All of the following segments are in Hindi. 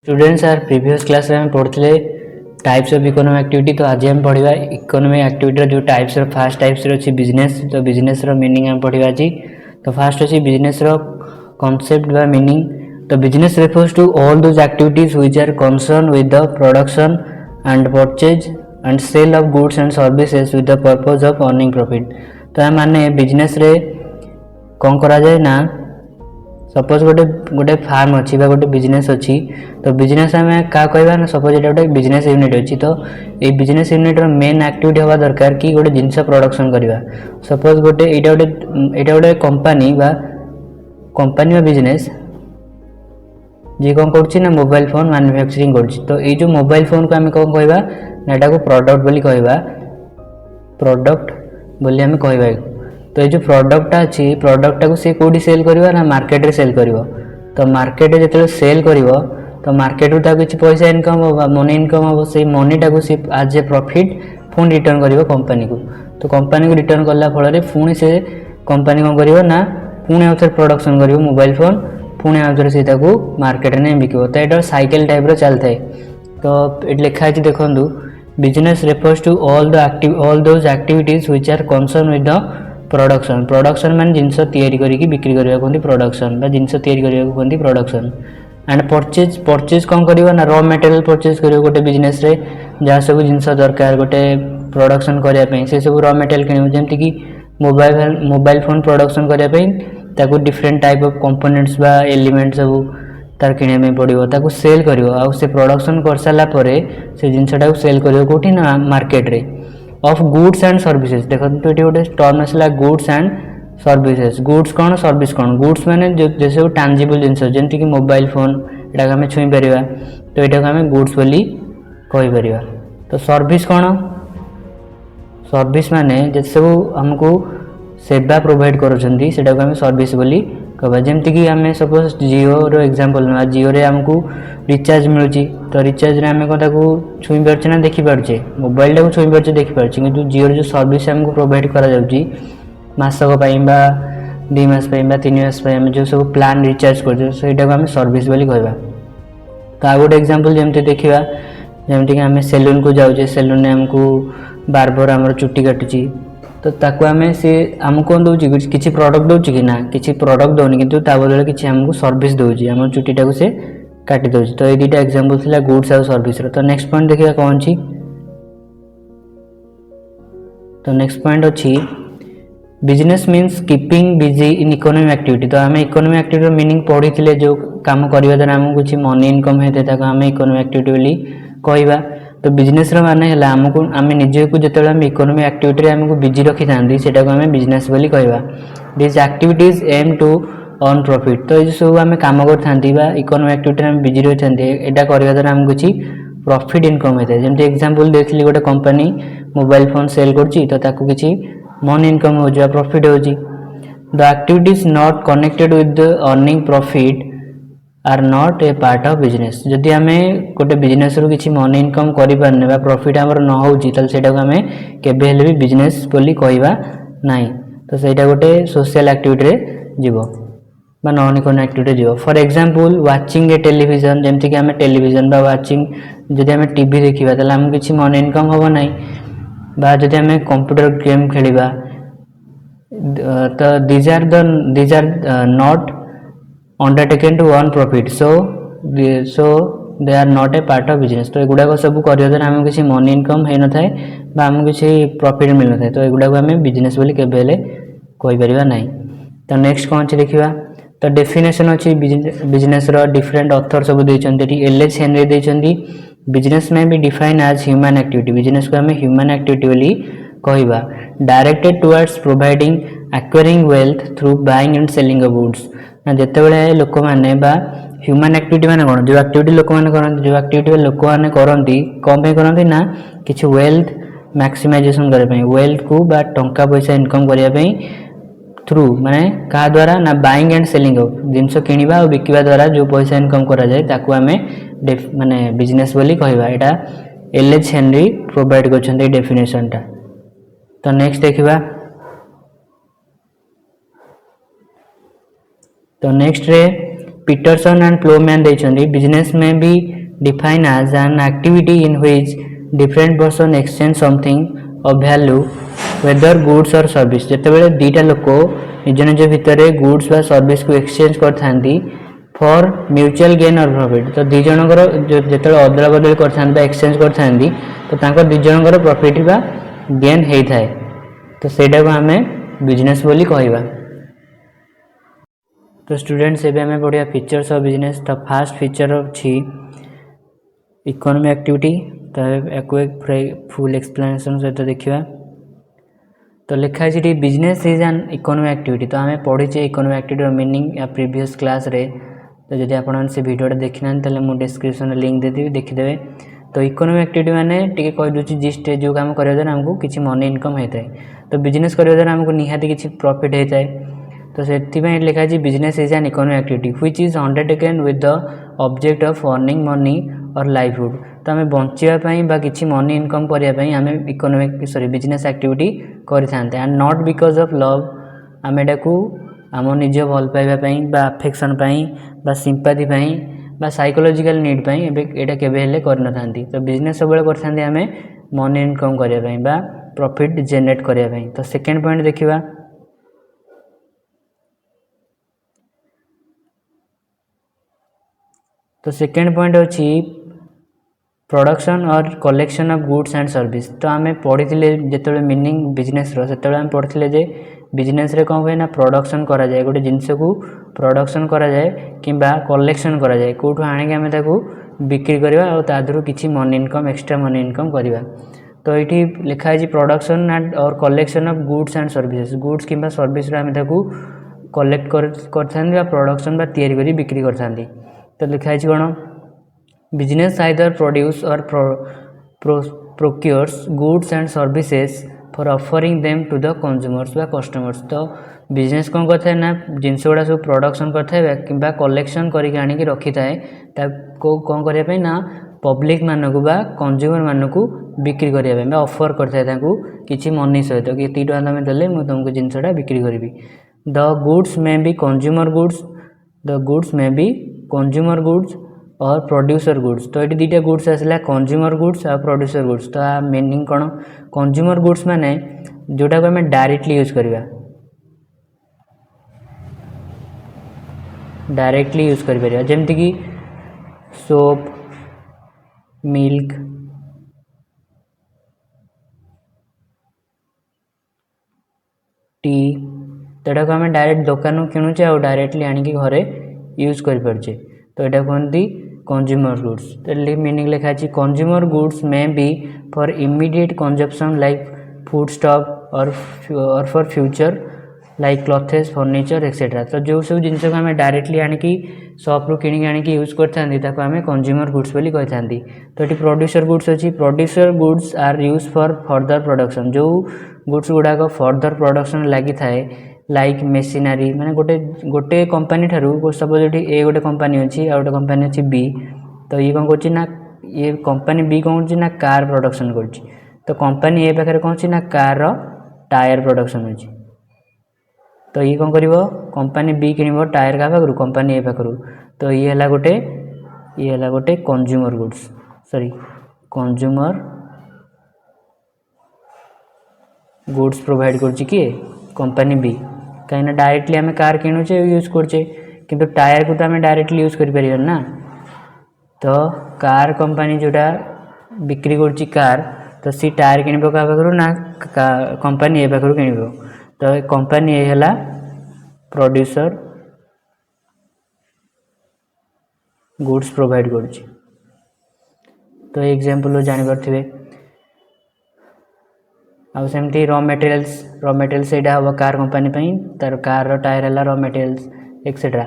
स्टूडेंट्स आर प्रीवियस क्लास में पढ़ते टाइप्स ऑफ इकोनॉमिक एक्टिविटी। तो आज हम पढ़ा इकोनॉमिक एक्टिविटी जो टाइप्स फास्ट टाइप्स अच्छी बिजनेस। तो बिजनेस मीनिंग हम पढ़ा आज। तो फास्ट अच्छी बिजनेस कॉन्सेप्ट बा मीनिंग। तो business refers to all those activities which are concern with the production and purchase and sale of goods and services with the purpose of earning profit. तो या माने बिजनेस रे कौन करा जाए ना, सपोज गोटे गोटे फार्म अच्छी गोटे बिजनेस अच्छी। तो बिजनेस आम क्या कहवा ना, सपोज ये गोटे बिजनेस यूनिट अच्छी। तो ये बिजनेस यूनिट मेन एक्टिविटी हवा दरकार कि गोटे जिनस प्रोडक्शन करवा। सपोज गोटे यहाँ गोटे कंपनी बा बिजनेस जी कौन कर मोबाइल फोन मैन्युफैक्चरिंग कर। तो ये जो मोबाइल फोन को आम कौन कहवा ना, यहाँ प्रोडक्ट बोली कहवा, प्रोडक्ट बोली आम कहवा। तो ये जो प्रोडक्टा अच्छी प्रोडक्टा को सी कौटी सेल करवा ना, मार्केट रे सेल कर। तो मार्केट रे जो सेल कर तो मार्केट रू किसी पैसा इनकम हम, मनी इनकम हम। से मनीटा को सी आज ए प्रॉफिट पुणी रिटर्न कर कंपनी को। तो कंपनी को रिटर्न कला फल पुणी से कंपनी कौन कर ना, पुणी आउ थे प्रोडक्शन कर मोबाइल फोन, पुणी आउ थे से मार्केट में बिक। तो यहाँ साइकेल टाइप चलता है। तो ये लिखाई देखो, business refers to all those activities which are concern with the production. Production मान जिनस तैयारी करिकी बिक्री करबा कहते प्रोडक्शन, बा जिनस तैयारी करबा कहते प्रोडक्शन। एंड परचेज, परचेज कौन करबा ना, रॉ मटेरियल परचेज करियो गोटे बिजनेस रे। जहाँ सब जिनस दरकार गोटे प्रोडक्शन करबा पई से सब रॉ मटेरियल किनियो। जेमति कि मोबाइल फोन प्रोडक्शन करबा पई ताको डिफरेंट टाइप ऑफ कंपोनेंट्स बा एलिमेंट सब तार किनिया में पड़ियो। ताको सेल करियो, आ से प्रोडक्शन कर साला परे से जिनसटा को सेल करियो कोठी ना, मार्केट रे। ऑफ गुड्स एंड सर्विसेज देखो, तो ये गोटे टर्म आसला गुड्स एंड सर्विसेज। गुड्स कौन, सर्विस कौन। गुड्स माने जैसे टांजिबल जिनस जमती कि मोबाइल फोन यहाँ आम छुई पार। तो यहाँ आम गुड्स बोली कहीपर। तो सर्विस कौन, सर्विस माने जैसे सब आमको सेवा प्रोवाइड करा आम सर्विस बोली कहवा। जमती कि आम सपोज जियो रो एग्जांपल ना, जियो रे आमको रिचार्ज मिलूँ। तो रिचार्ज रे आम कौन छुई पार्चे ना, देखी पार्चे मोबाइल टाक छुई पार्चे देखी पार्चे। कि जियो जो सर्विस आमको प्रोवाइड करा मासक बा 2 मास 3 मास आम जो सब प्लान रिचार्ज कर आम सर्विस बोली कहवा। तो आ गोटे एग्जांपल जमती देखा, जमती कि आम सेलून को जाऊे, सेलून में आमको बार्बर आम चुट्टी काटुची। तो ताको आम सी आमको कौन दूसरी किसी प्रॉडक्ट दूसरी कि ना, किसी प्रॉडक्ट दौनी कि बदले किसी आमको सर्विस दूसरी, आम चुट्टीटा को से काटी दूसरी। तो ये दुटा एग्जांपल थिला गुड्स आउ सर्विस। तो नेक्स्ट पॉइंट देखिए कौन अच्छी। तो नेक्स्ट पॉइंट अच्छी business means keeping busy in economic activity. तो आम इकोनॉमिक एक्टिविटी मीनिंग पढ़ी थे, जो काम करने द्वारा आमको कुछ मनी इनकम होता है आम इकोनॉमिक एक्टिविटी बोली कहवा। तो बिजनेस माने है आमको आम निजको जो आम इकोनॉमिक एक्टिविटी आमको बिजी रखी था आम बिजनेस बोली कहवा। This activities aim to earn profit. तो ये सब आम कम कर इकोनॉमिक एक्टिविटी आम बिजी रही था, यहाँ करने द्वारा आमको कुछ प्रॉफिट इनकम होता है। जमी एग्जांपल देखी गोटे कंपनी मोबाइल फोन सेल कर किसी मनी इनकम हो, प्रॉफिट हो। The activities not connected with earning profit are not a part of business. जदि आम गोटे बिजनेस रू किसी मनी इनकम करें प्रॉफिट आमर न हो, आम केबे भी बिजनेस बोली कहवा ना। तो सहीटा गोटे सोशल एक्टिविटी रे जीव बा नॉन इकोनॉमिक एक्टिविटी जीव। For example watching A television, जमती कि आम टेलीविजन बा वाचिंग जदि आम टीवी देखा तो आम किसी मनी इनकम हम ना। बा जदि आम कंप्यूटर गेम खेलिबा, तो these are not undertaken to earn profit, so they are not a part of business. तो एगुड़ाक सब करने द्वारा आम किसी मनी इनकम हो न था, आमको किसी प्रॉफिट मिल न था। तो एगुड़ाक आम बिजनेस बोली केबे कहीपर ना। तो नेक्स्ट कौन अच्छी देखा। तो डेफिनेशन अच्छी बिजनेस डिफरेंट ऑथर सब देते। एल.एच. हेनरी देते बिजनेस में भी define as human activity. Business को आम ह्यूमन एक्टिविटी बोली कहवा, directed towards providing acquiring wealth through buying and selling of goods. ना जितेबाला लोक मैंने बा ह्यूमन एक्टिविटी माने कौन, जो एक्टिविटी लोक मैंने करते, जो एक्टिविटी लोक मैंने करती कौन पे करती ना, किसी वेल्थ मैक्सिमाइजेशन करने, वेल्थ को बा टंका पैसा इनकम करने थ्रू माने क्या द्वारा ना, बाइंग एंड सेलिंग ऑफ जिनस किणवा और बिकवा द्वारा जो पैसा इनकम करा जाए ताकू आम माने बिजनेस बोली कहवा। यहाँ एल.एच. हेनरी प्रोवाइड कर डेफिनेशन टा। तो नेक्स्ट देखा। तो नेक्स्ट रे Peterson and Plowman ଦେଇଛନ୍ତି business may be defined as an activity in which different person exchange something of value whether goods or service। ଯେତେବେଳେ ଦୁଇଟା ଲୋକ ନିଜ ନିଜ ଭିତରେ goods ବା service को exchange କରିଥାନ୍ତି for mutual gain or profit। तो ଦୁଇ ଜଣଙ୍କର ଯେତେବେଳେ ଅଦଳ ବଦଳି କରିଥାନ୍ତି ବା exchange କରିଥାନ୍ତି ତ ତାଙ୍କ ଦୁଇ ଜଣଙ୍କର profit ବା gain ହେଇଥାଏ ତ ସେଇଟାକୁ ଆମେ business ବୋଲି କହିବା। तो स्टूडेंट्स एबे हमें पढ़िया फीचर्स ऑफ बिजनेस। तो फास्ट फीचर अच्छी इकोनॉमी एक्टिविटी तो एक फुल एक्सप्लेनेशन सहित देखा। तो लिखा है business is an economy activity. तो आम पढ़ीचे इकोनॉमी एक्टिविटी मीनिंग या प्रीवियस क्लास रे। तो जब आप भिडियोटा देखी ना तो मुझे डिस्क्रिप्शन लिंक देदेवी देखीदे। तो इकोनॉमी एक्टिविटी माने टिके कहीदे जिस्ट जो काम करने द्वारा आमको किसी मनी इनकम होता है। तो बिजनेस करने द्वारा आमको निहाती किसी प्रॉफिट होता है। तो से लिखा है business is an economic activity which is undertaken with the object of earning money और लाइवहुड। तो आम बचापी किसी मनी इनकम करने आम इकोनॉमिक सॉरी बिजनेस एक्टिविटी करते and not because of love. आम एटा को आम निज भल पाइबापी अफेक्शन बा सिंपाथी बा साइकोलॉजिकल नीड एटा केबे करनथांती। तो बिजनेस सब करते आम मनी इनकम करने बा प्रॉफिट जनरेट करने। तो सेकेंड पॉइंट देखिए। तो सेकेंड पॉइंट अच्छी प्रोडक्शन और collection of goods and service. तो आम पढ़ी जो मीनिंग बिजनेस से आम पढ़ी जे बिजनेस रे कौन हुए ना प्रोडक्शन करा जाए गोटे जिनस को प्रोडक्शन करा जाए कि कलेक्शन करा जाए कौटू आनिक आम ताकू बिक्री करवा और तादरू किसी money income extra money income करवा। तो ये लिखाई प्रोडक्शन एंड और collection of goods and services goods कि सर्विस आम ताकू कलेक्ट कर प्रोडक्शन बा तैयारी करी बिक्री करथांती। तो लिखाई कौन बिजनेस आइदर प्रोड्यूस और procures goods and services for offering them to the consumers बा कस्टमर्स। तो बिजनेस कौन करता है ना जिनस गुड़ा सब प्रोडक्शन करता है कि कलेक्शन करके आनिक रखी थाए कौन करने ना पब्लिक मानक बा कंज्यूमर मानक बिक्री करने ऑफर करता है किसी मनी सहित कि एति टका तुम देले मुझे तुमको जिनसटा बिक्री करी। The goods may B consumer goods the goods may B consumer goods और प्रोड्यूसर गुड्स। तो ये दुटा गुड्स आसला कंज्यूमर गुड्स और प्रोड्यूसर गुड्स। तो मीनिंग कौन कंज्यूमर गुड्स माने जोटा को आम डायरेक्टली यूज करवा डायरेक्टली यूज कर जमती कि सोप मिल्क टी तो को आम डायरेक्ट दुकान किणुचे और डायरेक्टली आनिकी घरे यूज कर पार्चे। तो यहाँ कहते कंज्यूमर गुड्स। तो मीनिंग लिखा है consumer goods may be for immediate consumption like food stock और for future like clothes furniture etcetera. तो जो सब जिन को आम डायरेक्टली आनिकी शॉप्रू किणी आनिकी यूज करता आम कंज्यूमर गुड्स बोली कही। तो ये प्रोड्यूसर गुड्स अच्छी producer goods are use for further production जो गुड्स गुड़ाक फर्दर प्रोडक्शन लगी थाए लाइक मेसिनारी माने गोटे गोटे कंपनी ठारू सपोज ये गोटे कंपनी अच्छी आ गोटे कंपनी अच्छी बी। तो ये कौन कर ये कंपनी बी कौन कर कार प्रोडक्शन कर। तो कंपनी ए पाखे कौन ना कार टायर प्रोडक्शन अच्छी। तो ये कौन कर कंपनी बी किण टायर क्या पाखु कंपनी ए पाखु। तो ये है गोटे consumer goods sorry consumer goods provide कर किए कंपनी बी कहीं डायरेक्टली आम कार किणुचे यूज करचे किंतु टायर को तो आम डायरेक्टली यूज कर ना। तो कार कंपनी जोटा बिक्री कर कार तो सी टायर किण क्या पाखु ना कंपनी ए पाखु किण। तो कंपनी ए है प्रोड्यूसर गुड्स प्रोवाइड कर। तो एग्जांपल जापर आउ सेमती रॉ मटेरियल्स यहाँ हम कार कंपनी तार कार टायर है raw materials etcetera.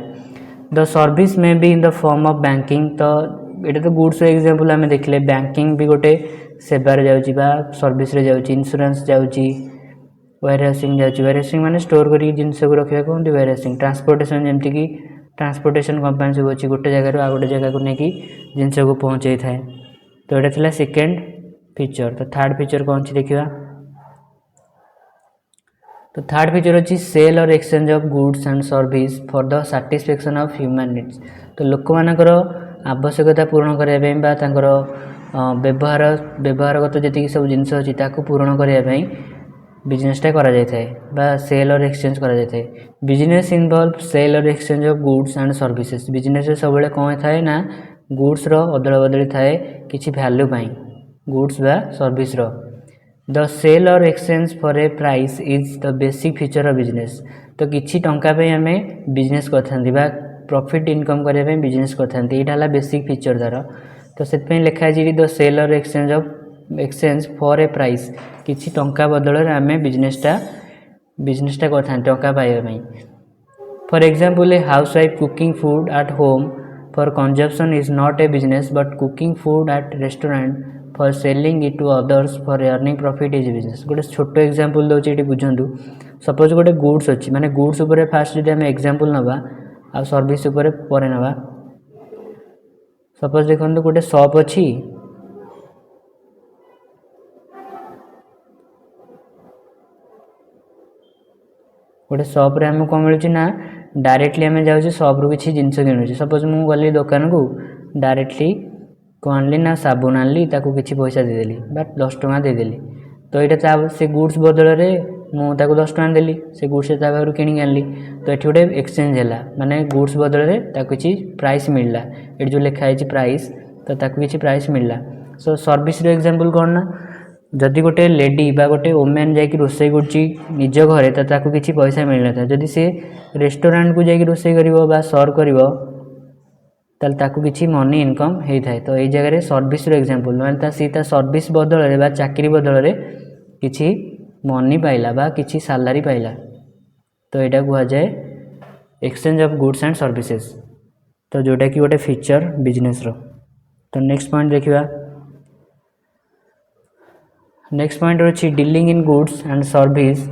The service may be in the form of banking. तो ये तो गुड्स एग्जांपल आम देखले बैंकिंग भी गोटे सेवार जाऊँगा सर्विस जाऊँगी इंश्योरेंस जाऊँगी वेयरहाउसिंग जाऊँगी वेयरहाउसिंग माने स्टोर करी जिनस को रखा कहते वेयरहाउसिंग। ट्रांसपोर्टेशन जमती कि ट्रांसपोर्टेशन कंपनी सब अच्छी गोटे जगह आ गोटे जगह को लेकिन जिनस को पहुँचे थाए। तो यहाँ थी सेकेंड फीचर। तो थर्ड फीचर कौन अच्छी देखा। तो थर्ड फीचर अच्छी सेल और exchange of goods and service for the satisfaction of human needs. तो लोक मानकर आवश्यकता पूर्ण करने बा तांकर व्यवहारगत जी सब जिनस अच्छी पूरण करने बिजनेसटा करा जाए बा सेल और एक्सचेंज करा जाए। बिजनेस इनवॉल्व सेल और exchange of goods and services. Business सब कौन थाए ना गुड्स अदला बदली थाए किसी वैल्यू पाई गुड्स बा सर्विस रो। द सेल और exchange for a price is the basic feature of business. तो किसी टंका पे आम बिजनेस कर प्रॉफिट इनकम करने बिजनेस कर बेसिक फीचर तार। तो से लिखाई द सेल और एक्सचेंज फॉर ए प्राइस किसी टंका बदल आम बिजनेसटा कर टंका पाइबा। For example a housewife cooking food at home for consumption is not a business but cooking food at restaurant for selling it to others for earning profit is business. गोटे छोट एग्जांपल दूसरी ये बुझु। सपोज गोटे गुड्स अच्छी माने गुड्स उपर फास्ट जब आम एग्जांपल नवा आ सर्विस उपर पर नवा। सपोज देखो गोटे शॉप अच्छी गोटे सॉप रे आम कौन मिलूँ ना डायरेक्टली आम जाऊँ सॉप रु किसी जिनस किणुचे। सपोज मु गली दुकान को डायरेक्टली कौन आनली ना साबुन आनली ताकू किसी पैसा देदेली बा 10 टଙ୍କା देदेली। तो यहाँ से गुड्स बदल मुझे 10 टଙ୍କା देली से गुड्स पाखु किणी आनली। तो ये गोटे एक्सचेंज है माने गुड्स बदल किसी प्राइस मिलला। ये जो लिखाई प्राइस तो किसी प्राइस मिलला। सो सर्विस एग्जांपल कौन ना जदि गोटे लेडी बा गोटे वोमेन जाकि रोषे निज घरे तो किसी पैसा मिल ना था। जदि सी रेस्टोरेंट को जाकि रोषे कर सर्व कर ताकू किसी मनी इनकम होता है। तो ये जगह सर्विस एग्जांपल माने सी सर्विस बदल बा चाकरी बदल किसी मनी पाइला बा किसी सैलरी पाइला। तो यहाँ कह जाए exchange of goods and services. तो जोटा कि गोटे फीचर बिजनेस रो। तो नेक्स्ट पॉइंट देखिए। नेक्स्ट पॉइंट अच्छी dealing in goods and service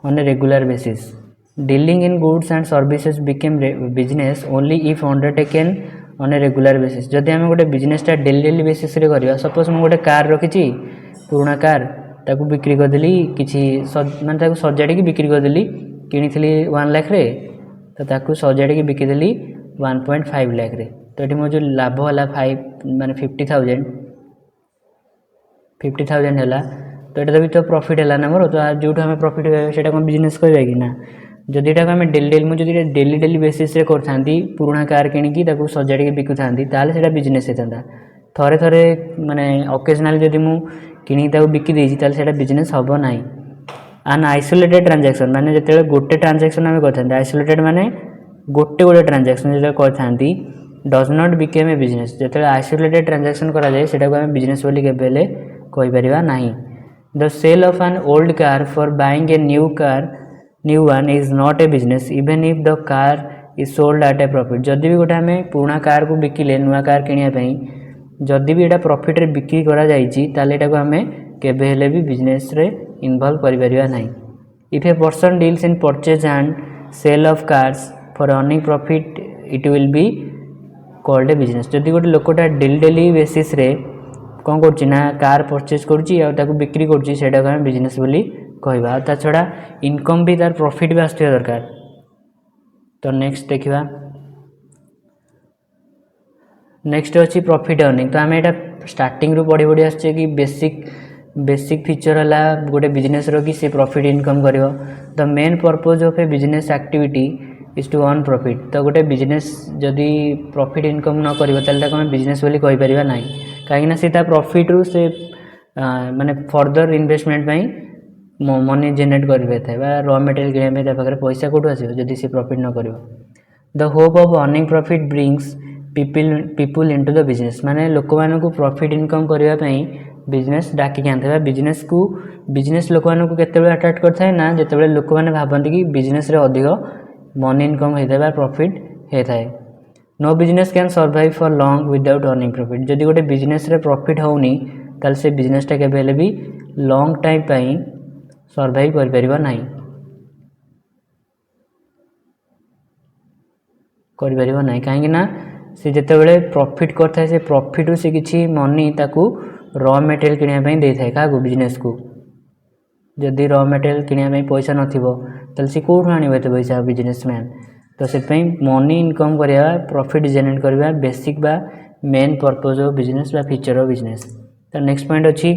on a regular basis. Dealing in goods and services became business only if undertaken on a regular basis. जदि आम गोटे बिजनेसटा डेली बेसिस रे करवा। सपोज मुझे गोटे कार रखी पुराना कार ताकू बिक्री करदेली किसी माने सजाड़ी बिक्री करदेली किनी 1 लाख रे तो ताकू सजाड़ी बिकिदेली 1.5 लाख रे। तो ये मोर जो लाभ है 5 माने 50,000 है। तो ये भी तो प्रॉफिट है ना मोर। तो जो आम प्रॉफिट से बिजनेस करवा कि ना जदि आम मुझे डेली बेसिस रे कर पुराना कार किणी सजाड़ी बिकु था बिजनेस होता। थरे थरे माने ओकेजनाली जदि मु किणी बिकी देता बिजनेस हम ना। आन आइसोलेटेड ट्रांजैक्शन माने जिते गोटे ट्रांजैक्शन आम करते आइसोलेटेड माने गोटे गोटे ट्रांजैक्शन जो करते does not become a business. जिते आइसोलेटेड ट्रांजैक्शन कराए से बिजनेस बोली केबेले कहीपर ना। The sale of an old car for buying a new one is not a business even if the car is sold at a profit. जदि भी गोटे आम पुराना कार को बिकिले नुआ कार किणापी जदि भी यहाँ प्रॉफिट रे बिक्री करा जाइछि ताले एटाको आम केबेले भी बिजनेस रे इन्वॉल्व करिपरिबा नाही। If a person deals in purchase and sale of cars for earning profit it will be called a business. जदि गोटे लोकटा डेली बेसिस रे कौन करना कार परचेज करुँच बिक्री करुँच बिजनेस बोली कहवा। ता छड़ा इनकम भी तार प्रॉफिट भी आसथिबा दरकार। तो नेक्स्ट देखिबा। नेक्स्ट अच्छी प्रॉफिट अर्निंग। तो आम यहाँ स्टार्टिंग रू पढ़ी पढ़ी आसचे कि बेसिक फीचर है गोटे बिजनेस रो कि से प्रॉफिट इनकम करिवो। The main purpose of a business activity is to earn profit. तो गोटे बिजनेस जदि प्रॉफिट इनकम न करिवो ताले ताको आम बिजनेस बोली कहि परिबा नाही। कहीं से प्रॉफिट रू से माने फर्दर इन्वेस्टमेंट पई मनी जेनेरेट कर रॉ मटेरियल किणा पाखे पैसा कौटू आसो जदि से प्रॉफिट न करिवो। The hope of earning profit brings people into the business. माने लोक मानकु प्रॉफिट इनकम करबा पई बिजनेस डाकी आनता। बिजनेस लोक मानकु केतेबेले अट्रैक्ट करथाय ना जेतेबेले लोक माने भाबंती कि बिजनेस रे अधिक मनी इनकम होता है प्रॉफिट होता है। No business can survive for long without earning profit. जदि गोटे बिजनेस रे प्रॉफिट होनी ताल से बिजनेसटा केबेले भी लॉन्ग टाइम पई सर्वाइव कर परिबा नाही कहीं ना से जितेबाला प्रॉफिट करता है से प्रॉफिट से किसी मनी ताकू रॉ मटेरियल किनापी दे था क्या बिजनेस को जदि रॉ मटेरियल किणा पैसा नथिबो ताले से कोठु आनिबो एते पैसा बिजनेसमैन। तो से मनी इनकम करवा प्रॉफिट जनरेट करवा बेसिक बा मेन पर्पज ऑफ बिजनेस बा फीचर ऑफ बिजनेस। तो नेक्स्ट पॉइंट अच्छी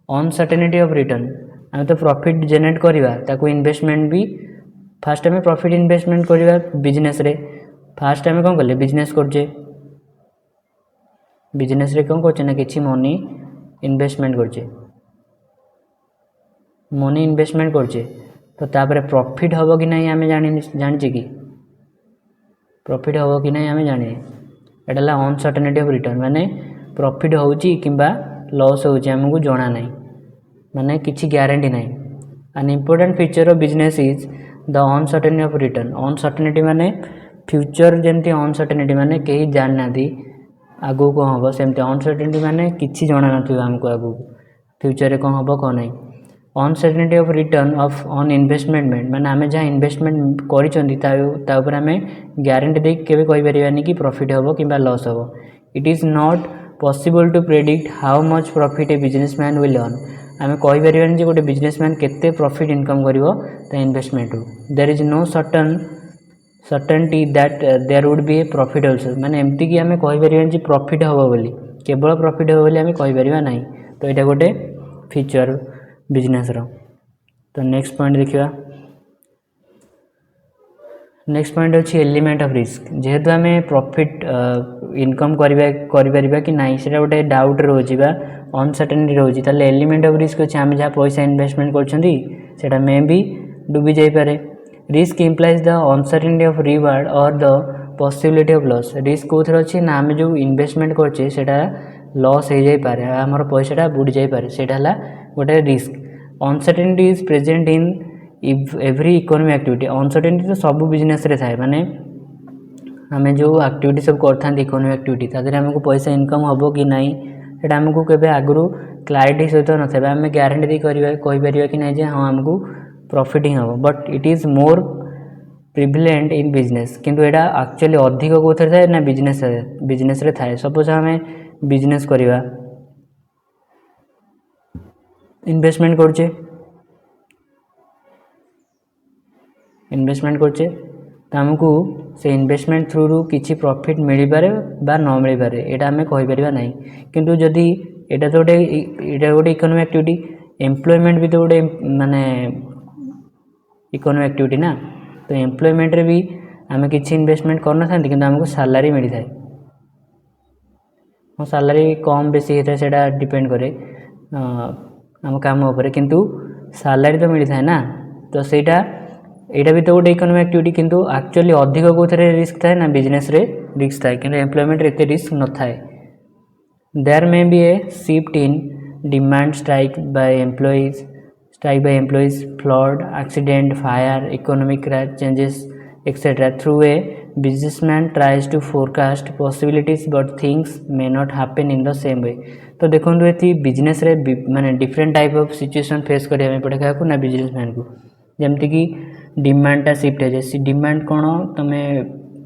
अनसर्टेनिटी ऑफ रिटर्न। आम तो प्रॉफिट जनरेट करवा ताको इन्वेस्टमेंट भी फास्ट आम प्रॉफिट इन्वेस्टमेंट करवा बिजनेस रे। फास्ट आम कौन कले बिजनेस करछे बिजनेस रे कौन करछे ना किछि मनी इन्वेस्टमेंट करछे मनी इन्वेस्टमेंट करछे। तो तापर प्रॉफिट हबो कि नहीं आम जानिछे कि प्रॉफिट हबो कि नहीं आम जाने एटा ला अनसर्टेनिटी ऑफ रिटर्न माने प्रॉफिट होउची किंबा लॉस होउची हमको जणा नहीं माने किछि गारंटी नहीं। An important feature of business is the uncertainty of return. Uncertainty माने फ्यूचर जेमती अनसर्टेनिटी माने कहीं जान नादी आगो को हम सेमती अनसर्टेनिटी माने किछि जणा नथिबो हमको आगो फ्यूचर रे कौन हम कौन नहीं। Uncertainty of return of on investment माने आमे जहाँ इन्वेस्टमेंट करिसंती ता ऊपर आमे गारंटी दे केबे कहि परिबानी कि प्रॉफिट हबो किंबा लॉस हबो। It is not possible to predict how much profit a businessman will earn. आमे कहि परिबानी जे गोटे बिजनेसमैन केते प्रॉफिट इनकम करिवो ता इन्वेस्टमेंट रू। There is no certainty that there would be a profit also माने एमती कि आमे कहि परिबानी जे प्रॉफिट हबो बोली केवल प्रॉफिट हबो बोली आमे कहि परिबा नाही। तो एटा गोटे फीचर बिजनेस रो। तो नेक्स्ट पॉइंट देखिए नेक्स्ट पॉइंट अच्छी एलिमेंट ऑफ रिस्क। जेहेतु आम प्रॉफिट इनकम करिबा कि नहीं से गोटे डाउट रोची अनसर्टेनिटी रोची ताले एलिमेंट ऑफ रिस्क अच्छे आम जहाँ पैसा इन्वेस्टमेंट कर मे भी डूबी जापे। Risk implies the uncertainty of reward और the possibility of loss. Risk कौन अच्छी ना आम जो इन्वेस्टमेंट करछे लॉस हो जाए आमर पैसाटा बुड़ी जापे सेटा गोटे risk. Uncertainty is present in every economic activity. Uncertainty तो सब बिजनेस रे थाए माने आम जो एक्टिविटी सब करता इकोनॉमिक एक्टिविटी तादर आमको पैसा इनकम हम कि नहीं एटा आमको केबे आगु क्लैरिटी सहित न आम गारंटी दे कहीपर कि नहीं हाँ आमको प्रॉफिट ही हम but it is more prevalent in business. किंतु एटा एक्चुअली अधिक कौन थाए ना बिजनेस रे थाए। सपोज आम बिजनेस करवा इन्वेस्टमेंट करछे तो आमको से इन्वेस्टमेंट थ्रू रू किसी प्रॉफिट मिल पारे बा न मिल पारे एटा आम कहीपर नहीं। किंतु जदि एटा तो गोटे इकोनॉमिक एक्टिविटी एम्प्लॉयमेंट भी तो गोटे माने इकोनॉमिक एक्टिविटी ना। तो एम्प्लॉयमेंट रे भी आम किसी इन्वेस्टमेंट करना था कि आमको सैलरी मिली थाए। हाँ सैलरी कम बेसी होता है सेटा डिपेंड करे आम काम उपर किंतु सैलरी तो मिली थाए ना। तो सेटा एटा भी तो गोटे इकोनॉमिक एक्टिविटी किंतु एक्चुअली अधिक कौन रिस्क थाए ना बिजनेस रे रिस्क थाए कि एम्प्लॉयमेंट एते रिस्क न थाए। There may be a shift in demand strike by employees flood accident fire economic changes etcetera through a businessman tries to forecast possibilities but things may not happen in the same way. तो देखो ये बिजनेस रे माने different type of situation face करिया पड़े क्या ना बिजनेसमैन को जमती कि डिमांडटा शिफ्ट हो जाए। डिमांड कौन तुमे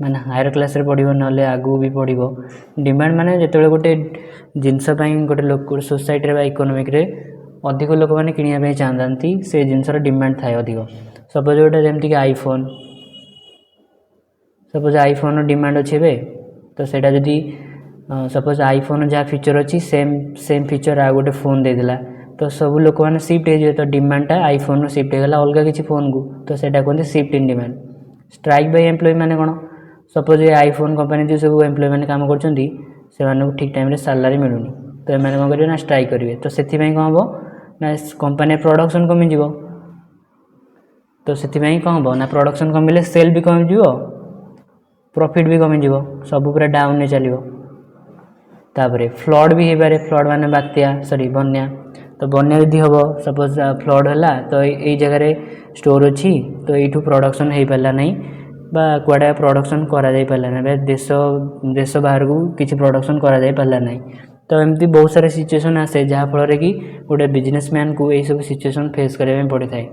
माने हायर क्लास रे पढ़ो ना आगू भी पढ़ो। डिमांड माने जिते गोटे जिनस गोटे लोक सोसाइटी रे इकोनॉमिक रे अधिक लोक मैंने किणा चाहती से जिनसर डिमांड थाए अधिक। सपोज गोटे जमती कि आईफोन सपोज आईफोन डिमांड अच्छे बे तो सेटा जदि सपोज आईफोन जहाँ फीचर अच्छी सेम फीचर आ गोटे फोन देदेला तो सब लोक मैंने शिफ्ट हो तो डिमांडटा आईफोन शिफ्ट होगा अलग किसी फोन को तो सेटा कहते shift in demand. Strike by employ माने कौन सपोज ये आईफोन कंपनी जो सब एम्प्लॉय मैंने काम कर ठीक टाइम सैलरी मिलूनी तो एम कौन करेंगे ना स्ट्राइक करेंगे। तो से कौन हम ना कंपनी प्रोडक्शन कमिज तो से कौन हम ना प्रोडक्शन कमिले सेल भी कमिज प्रॉफिट भी कमिज सब पूरा डाउन में चलो। तापर फ्लड भी हो पारे फ्लड माने बात्या सॉरी बन्या तो बन्या यदि हम सपोज फ्लड है तो यही जगह स्टोर अच्छी तो यू प्रोडक्शन हो पारा नहीं बा कुआडे प्रोडक्शन करा जाई पारा ना देश बाहर को किसी प्रोडक्शन करा जाई पारा नहीं। तो एमती बहुत सारे सिचुएसन आसे जहाँफल कि गोटे बिजनेसमैन को यही सब सिचुएसन फेस करने पड़े थाए।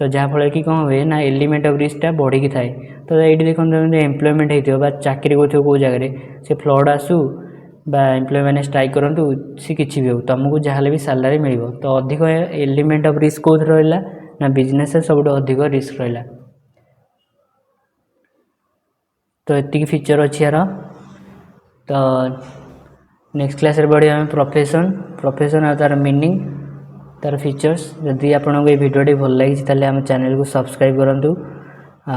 तो जहाँफल कि कौन हुए ना एलिमेंट ऑफ रिस्कटा बढ़ी थाए। तो ये देखो एम्प्लॉयमेंट होती चाकरी कर कौ जगह से फ्लड आसू बा एम्प्लॉय मैंने स्ट्राइक करंतु सी किछि भी हो तुमको जहाँ भी सैलरी मिल तो अधिक एलिमेंट ऑफ रिस्क कौन रहा ना बिजनेस सब अधिक रिस्क रहा तो ये फीचर अच्छी यार तो नेक्स्ट क्लास रे बढ़िया आम प्रोफेशन और तार मीनिंग तार फीचर्स जदि आपको ये भिडियोटी भल लगी ताले आम चैनल को सब्सक्राइब करूँ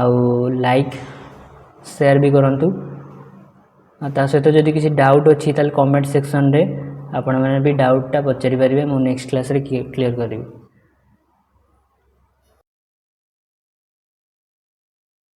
आउ लाइक शेयर भी करूँ ता सहित जदि किसी डाउट अच्छी ताले कमेंट सेक्शन रे आपण मैंने भी डाउटा पचारि पारे मु नेक्स्ट क्लास रे क्लियर करी।